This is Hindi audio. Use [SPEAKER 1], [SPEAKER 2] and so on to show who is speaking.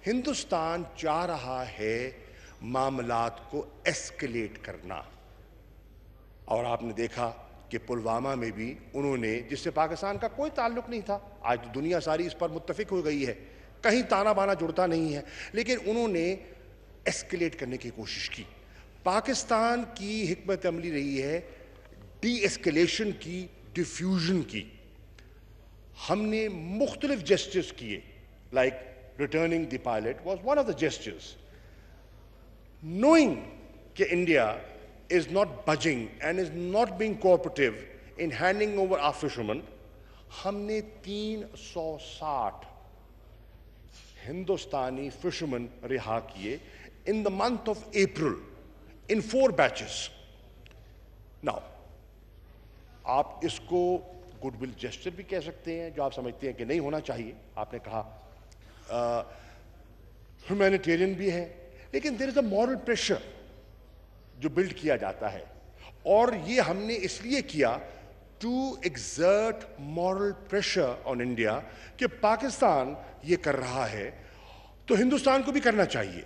[SPEAKER 1] हिंदुस्तान चाह रहा है मामलात को एस्केलेट करना, और आपने देखा कि पुलवामा में भी उन्होंने, जिससे पाकिस्तान का कोई ताल्लुक नहीं था, आज तो दुनिया सारी इस पर मुत्तफिक हो गई है, कहीं ताना बाना जुड़ता नहीं है, लेकिन उन्होंने एस्केलेट करने की कोशिश की। पाकिस्तान की हिकमत अमली रही है डी एस्केलेशन की, डिफ्यूजन की। हमने मुख्तलिफ जेस्चर्स किए, like returning the pilot was one of the gestures, knowing that India is not budging and is not being cooperative in handing over our fishermen, हमने 360 हिंदुस्तानी फिशरमैन रिहा किए in the month of April in 4 batches. Now, आप इसको गुडविल जेस्चर भी कह सकते हैं, जो आप समझते हैं कि नहीं होना चाहिए। आपने कहा ह्यूमैनिटेरियन भी है, लेकिन there is a moral pressure जो बिल्ड किया जाता है, और ये हमने इसलिए किया to exert moral pressure on India कि पाकिस्तान ये कर रहा है तो हिंदुस्तान को भी करना चाहिए।